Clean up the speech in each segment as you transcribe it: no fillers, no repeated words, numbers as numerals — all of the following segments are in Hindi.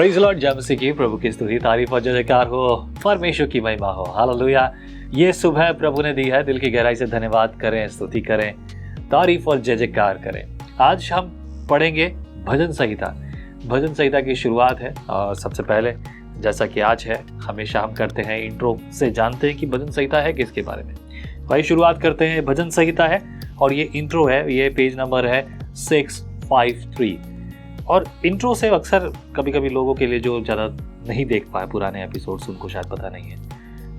प्रेज़ द लॉर्ड, जय मसीह की। प्रभु की स्तुति, तारीफ और जय जयकार हो, परमेश्वर की महिमा हो। हालेलुया। ये सुबह प्रभु ने दी है, दिल की गहराई से धन्यवाद करें, स्तुति करें, तारीफ और जय जयकार करें। आज हम पढ़ेंगे भजन संहिता। भजन संहिता की शुरुआत है और सबसे पहले जैसा कि आज है, हमेशा हम करते हैं इंट्रो से जानते हैं कि भजन संहिता है किसके बारे में। भाई शुरुआत करते हैं, भजन संहिता है और ये इंट्रो है, ये पेज नंबर है 653। और इंट्रो से अक्सर कभी कभी लोगों के लिए जो ज़्यादा नहीं देख पाए पुराने एपिसोड्स, उनको शायद पता नहीं है।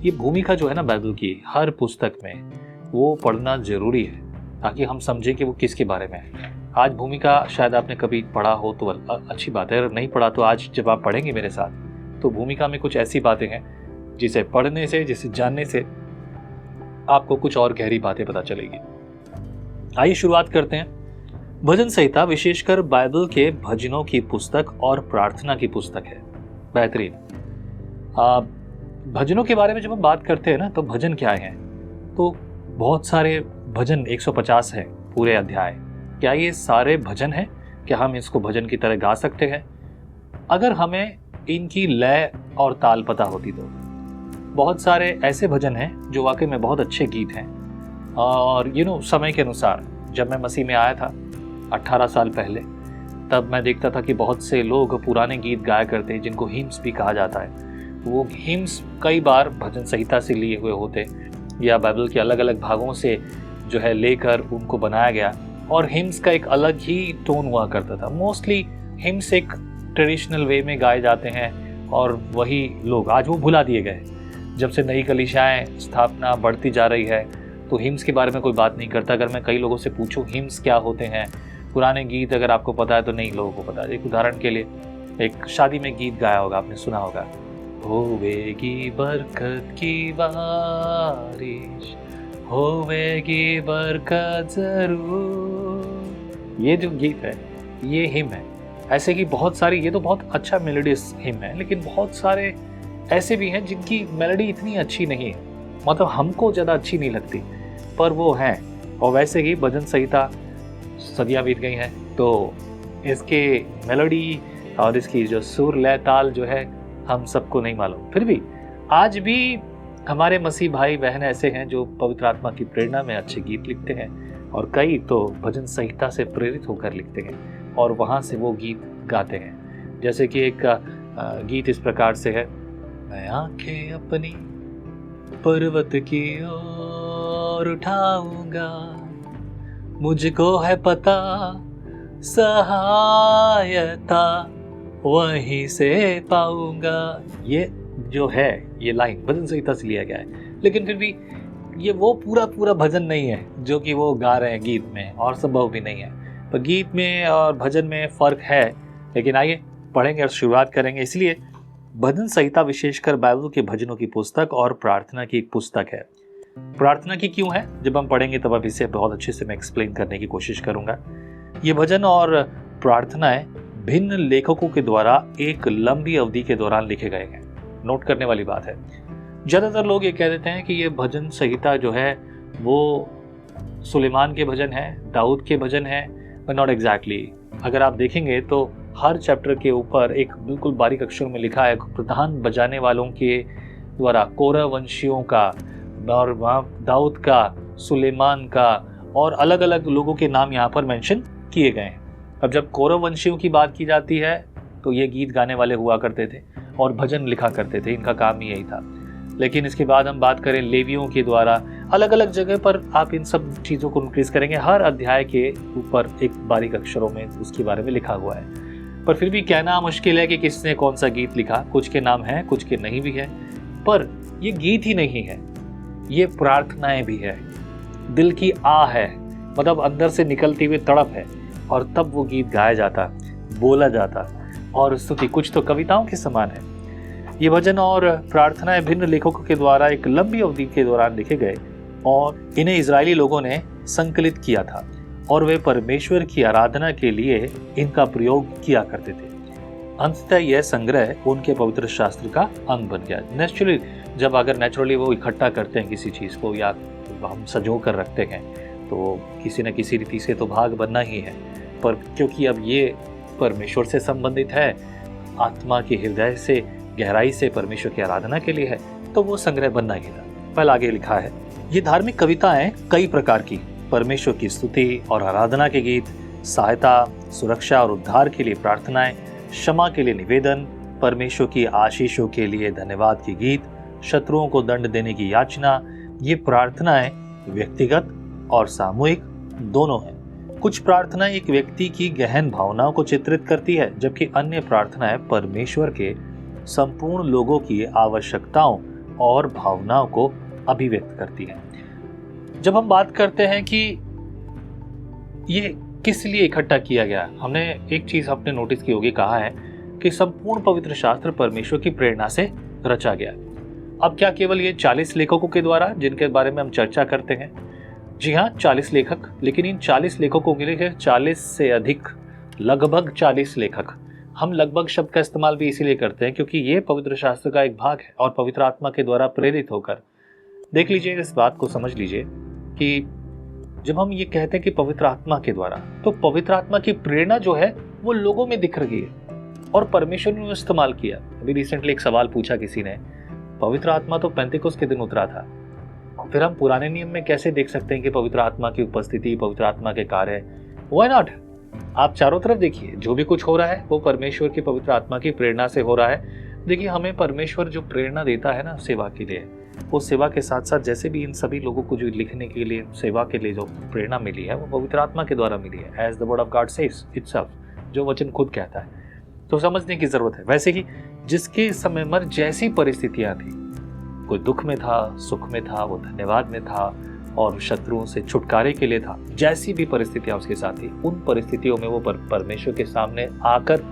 ये भूमिका जो है ना बाइबल की हर पुस्तक में, वो पढ़ना ज़रूरी है ताकि हम समझें कि वो किसके बारे में है। आज भूमिका शायद आपने कभी पढ़ा हो तो अच्छी बात है, अगर नहीं पढ़ा तो आज जब आप पढ़ेंगे मेरे साथ तो भूमिका में कुछ ऐसी बातें हैं जिसे पढ़ने से, जिसे जानने से आपको कुछ और गहरी बातें पता चलेगी। आइए शुरुआत करते हैं। भजन संहिता विशेषकर बाइबल के भजनों की पुस्तक और प्रार्थना की पुस्तक है। बेहतरीन। भजनों के बारे में जब हम बात करते हैं ना, तो भजन क्या है? तो बहुत सारे भजन 150 है पूरे अध्याय। क्या ये सारे भजन हैं? क्या हम इसको भजन की तरह गा सकते हैं? अगर हमें इनकी लय और ताल पता होती तो। बहुत सारे ऐसे भजन हैं जो वाकई में बहुत अच्छे गीत हैं। और समय के अनुसार जब मैं मसीह में आया था 18 साल पहले, तब मैं देखता था कि बहुत से लोग पुराने गीत गाया करते हैं जिनको हिम्स भी कहा जाता है। वो हिम्स कई बार भजन संहिता से लिए हुए होते या बाइबल के अलग अलग भागों से जो है लेकर उनको बनाया गया। और हिम्स का एक अलग ही टोन हुआ करता था। मोस्टली हिम्स एक ट्रेडिशनल वे में गाए जाते हैं और वही लोग आज वो भुला दिए गए। जब से नई कलीसियाएं स्थापना बढ़ती जा रही है तो हिम्स के बारे में कोई बात नहीं करता। अगर मैं कई लोगों से पूछूं हिम्स क्या होते हैं, पुराने गीत अगर आपको पता है तो नहीं लोगों को पता है। एक उदाहरण के लिए, एक शादी में गीत गाया होगा, आपने सुना होगा, होवेगी बरकत की बारिश, होवेगी बरकत जरूर। ये जो गीत है ये हिम है। ऐसे की बहुत सारी, ये तो बहुत अच्छा मेलोडियस हिम है, लेकिन बहुत सारे ऐसे भी हैं जिनकी मेलोडी इतनी अच्छी नहीं है, मतलब हमको ज़्यादा अच्छी नहीं लगती, पर वो हैं। और वैसे ही भजन संहिता सदियाँ बीत गई हैं तो इसके मेलोडी और इसकी जो सुर लय ताल जो है हम सबको नहीं मालूम। फिर भी आज भी हमारे मसीह भाई बहन ऐसे हैं जो पवित्र आत्मा की प्रेरणा में अच्छे गीत लिखते हैं और कई तो भजन संहिता से प्रेरित होकर लिखते हैं और वहाँ से वो गीत गाते हैं। जैसे कि एक गीत इस प्रकार से है, मैं आंखें अपनी पर्वत की ओर उठाऊंगा, मुझको है पता सहायता वहीं से पाऊंगा। ये जो है, ये लाइन भजन संहिता से लिया गया है, लेकिन फिर भी ये वो पूरा भजन नहीं है जो कि वो गा रहे हैं गीत में, और संभव भी नहीं है। पर गीत में और भजन में फ़र्क है। लेकिन आइए पढ़ेंगे और शुरुआत करेंगे। इसलिए भजन संहिता विशेषकर बाइबल के भजनों की पुस्तक और प्रार्थना की एक पुस्तक है। प्रार्थना की क्यों है, जब हम पढ़ेंगे तब अब इसे बहुत अच्छे से मैं एक्सप्लेन करने की कोशिश करूंगा। ये भजन और प्रार्थनाएं भिन्न लेखकों के द्वारा एक लंबी अवधि के दौरान लिखे गए हैं। नोट करने वाली बात है, ज़्यादातर लोग ये कह देते हैं कि ये भजन संहिता जो है वो सुलेमान के भजन है, दाऊद के भजन है, बट नॉट एग्जैक्टली। अगर आप देखेंगे तो हर चैप्टर के ऊपर एक बिल्कुल बारीक अक्षर में लिखा है प्रधान बजाने वालों के द्वारा कोरह वंशियों का, और वहाँ दाऊद का, सुलेमान का, और अलग अलग लोगों के नाम यहाँ पर मेंशन किए गए हैं। अब जब कोरह वंशियों की बात की जाती है तो ये गीत गाने वाले हुआ करते थे और भजन लिखा करते थे, इनका काम ही यही था। लेकिन इसके बाद हम बात करें लेवियों के द्वारा, अलग अलग जगह पर आप इन सब चीज़ों को नोटिस करेंगे। हर अध्याय के ऊपर एक बारीक अक्षरों में उसके बारे में लिखा हुआ है। पर फिर भी कहना मुश्किल है कि किसने कौन सा गीत लिखा। कुछ के नाम हैं, कुछ के नहीं भी है। पर ये गीत ही नहीं है, ये प्रार्थनाएं भी है, दिल की आह है, मतलब अंदर से निकलती हुई तड़प है, और तब वो गीत गाया जाता, बोला जाता, और स्तुति कुछ तो कविताओं के समान है। ये भजन और प्रार्थनाएं भिन्न लेखकों के द्वारा एक लंबी अवधि के दौरान लिखे गए और इन्हें इजरायली लोगों ने संकलित किया था और वे परमेश्वर की आराधना के लिए इनका प्रयोग किया करते थे। अंततः यह संग्रह उनके पवित्र शास्त्र का अंग बन गया। नेचुरली वो इकट्ठा करते हैं किसी चीज़ को, या हम सजो कर रखते हैं, तो किसी न किसी रीति से तो भाग बनना ही है। पर क्योंकि अब ये परमेश्वर से संबंधित है आत्मा के हृदय से गहराई से परमेश्वर की आराधना के लिए है तो वो संग्रह बनना ही था। पहले आगे लिखा है, ये धार्मिक कविताएं कई प्रकार की, परमेश्वर की स्तुति और आराधना के गीत, सहायता, सुरक्षा और उद्धार के लिए प्रार्थनाएं, क्षमा के लिए निवेदन, परमेश्वर की आशीषों के लिए धन्यवाद के गीत, शत्रुओं को दंड देने की याचना, ये प्रार्थनाएं व्यक्तिगत और सामूहिक दोनों हैं। कुछ प्रार्थनाएं एक व्यक्ति की गहन भावनाओं को चित्रित करती है, जबकि अन्य प्रार्थनाएं परमेश्वर के संपूर्ण लोगों की आवश्यकताओं और भावनाओं को अभिव्यक्त करती हैं। जब हम बात करते हैं कि ये किस लिए इकट्ठा किया गया, हमने एक चीज आपने नोटिस की होगी, कहा है कि संपूर्ण पवित्र शास्त्र परमेश्वर की प्रेरणा से रचा गया। अब क्या केवल ये 40 लेखकों के द्वारा जिनके बारे में हम चर्चा करते हैं? जी हाँ, 40 लेखक, लेकिन इन 40 लेखकों के लिए 40 से अधिक, लगभग 40 लेखक। हम लगभग शब्द का इस्तेमाल भी इसीलिए करते हैं क्योंकि ये पवित्र शास्त्र का एक भाग है और पवित्र आत्मा के द्वारा प्रेरित होकर, देख लीजिए, इस बात को समझ लीजिए कि जब हम ये कहते हैं कि पवित्र आत्मा के द्वारा, तो पवित्र आत्मा की प्रेरणा जो है वो लोगों में दिख रही है और परमेश्वर ने इस्तेमाल किया। अभी रिसेंटली एक सवाल पूछा किसी ने, पवित्र आत्मा तो पेंतिकोस्त के दिन उतरा था, फिर हम पुराने नियम में कैसे देख सकते हैं कि पवित्र आत्मा की उपस्थिति, पवित्र आत्मा के कार्य? Why not? आप चारों तरफ देखिए, जो भी कुछ हो रहा है वो परमेश्वर की पवित्र आत्मा की प्रेरणा से हो रहा है। देखिए, हमें परमेश्वर जो प्रेरणा देता है ना सेवा के लिए, वो सेवा के साथ साथ जैसे भी इन सभी लोगों को जो लिखने के लिए, सेवा के लिए जो प्रेरणा मिली है वो पवित्र आत्मा के द्वारा मिली है, as the word of God says itself, जो वचन खुद कहता है। तो समझने की जरूरत है। वैसे ही जिसके समय मर जैसी परिस्थितियां थी, कोई दुख में था, सुख में था, वो धन्यवाद में था और शत्रुओं से छुटकारे के लिए था, जैसी भी परिस्थितियां उसके साथ थी, उन परिस्थितियों में वो परमेश्वर के सामने आकर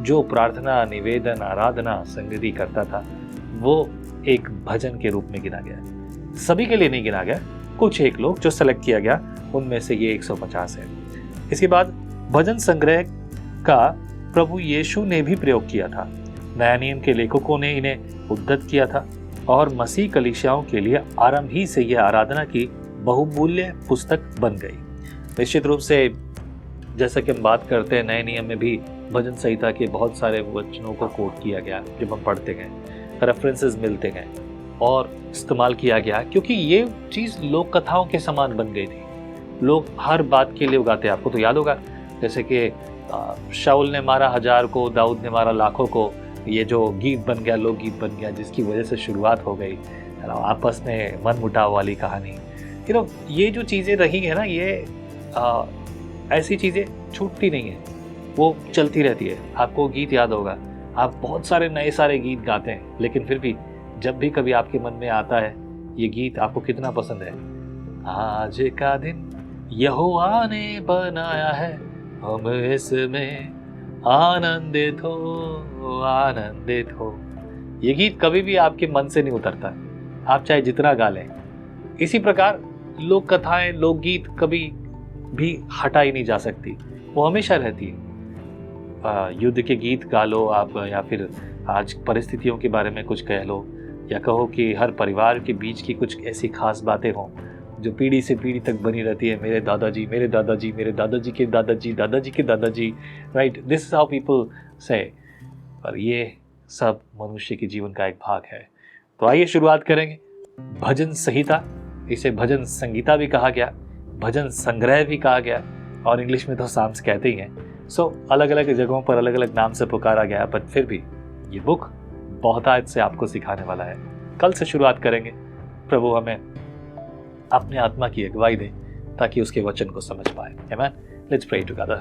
जो प्रार्थना, निवेदन, आराधना, संगति करता था, वो एक भजन के रूप में गिना गया। सभी के लिए नहीं गिना गया, कुछ एक लोग जो सेलेक्ट किया गया, उनमें से ये 150 है। इसके बाद भजन संग्रह का प्रभु यीशु ने भी प्रयोग किया था। नया नियम के लेखकों ने इन्हें उद्धत किया था और मसीह कलीसियाओं के लिए आरंभ ही से यह आराधना की बहुमूल्य पुस्तक बन गई। निश्चित रूप से जैसा कि हम बात करते हैं, नए नियम में भी भजन संहिता के बहुत सारे वचनों को कोट किया गया, जब हम पढ़ते हैं रेफरेंसेस मिलते हैं और इस्तेमाल किया गया, क्योंकि ये चीज़ लोक कथाओं के समान बन गई थी। लोग हर बात के लिए उगाते हैं। आपको तो याद होगा, जैसे कि शाऊल ने मारा 1000 को, दाऊद ने मारा लाखों को, ये जो गीत बन गया, लोक गीत बन गया, जिसकी वजह से शुरुआत हो गई आपस में मन मुटाव वाली कहानी। ये जो चीज़ें रही है ना, ये ऐसी चीज़ें छूटती नहीं है, वो चलती रहती है। आपको गीत याद होगा, आप बहुत सारे नए सारे गीत गाते हैं, लेकिन फिर भी जब भी कभी आपके मन में आता है ये गीत, आपको कितना पसंद है? आज का दिन यहोवा ने बनाया है, हम इसमें आनंदित हो, आनंदित हो। ये गीत कभी भी आपके मन से नहीं उतरता, आप चाहे जितना गा लें। इसी प्रकार लोक कथाएं, लोकगीत कभी भी हटाई नहीं जा सकती, वो हमेशा रहती है। युद्ध के गीत गा लो आप, या फिर आज परिस्थितियों के बारे में कुछ कह लो, या कहो कि हर परिवार के बीच की कुछ ऐसी खास बातें हों जो पीढ़ी से पीढ़ी तक बनी रहती है। मेरे दादाजी, मेरे दादाजी, मेरे दादाजी के दादाजी, दादाजी के दादाजी, right, this is how people से। पर ये सब मनुष्य के जीवन का एक भाग है। तो आइए शुरुआत करेंगे भजन संहिता। इसे भजन संगीता भी कहा गया, भजन संग्रह भी कहा गया, और इंग्लिश में तो साम्स कहते ही हैं। अलग अलग जगहों पर अलग अलग नाम से पुकारा गया, पर फिर भी ये बुक बहुतायत से आपको सिखाने वाला है। कल से शुरुआत करेंगे। प्रभु हमें अपने आत्मा की अगुवाई दे ताकि उसके वचन को समझ पाए। आमीन। Let's pray together.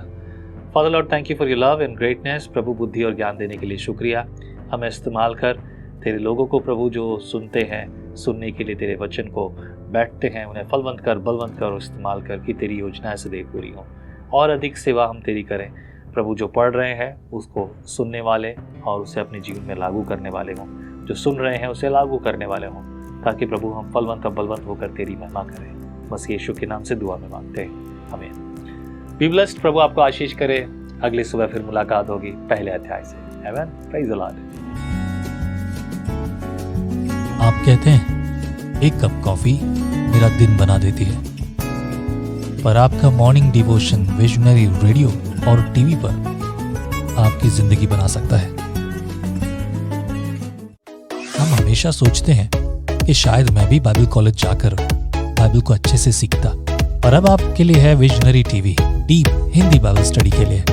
Father lord, thank you for your love and greatness. प्रभु, बुद्धि और ज्ञान देने के लिए शुक्रिया। हमें इस्तेमाल कर तेरे लोगों को, प्रभु, जो सुनते हैं, सुनने के लिए तेरे वचन को बैठते हैं, उन्हें फलवंत कर, बलवंत कर और इस्तेमाल कर कि तेरी योजनाएं सदैव पूरी हों। और अधिक सेवा हम तेरी करें प्रभु। जो पढ़ रहे हैं उसको सुनने वाले और उसे अपने जीवन में लागू करने वाले हों, जो सुन रहे हैं उसे लागू करने वाले हों, ताकि प्रभु हम फलवंत और बलवंत होकर तेरी महिमा करें। बस यीशु के नाम से दुआ में मांगते हैं, आमीन। Be blessed. प्रभु आपको आशीष करे। अगली सुबह फिर मुलाकात होगी पहले अध्याय से। आमीन। Praise the Lord. आप कहते हैं एक कप कॉफी मेरा दिन बना देती है, पर आपका मॉर्निंग डिवोशन विजनरी रेडियो और टीवी पर आपकी जिंदगी बना सकता है। हम हमेशा सोचते हैं कि शायद मैं भी बाइबल कॉलेज जाकर बाइबल को अच्छे से सीखता। और अब आपके लिए है visionary TV, deep Hindi Bible study के लिए।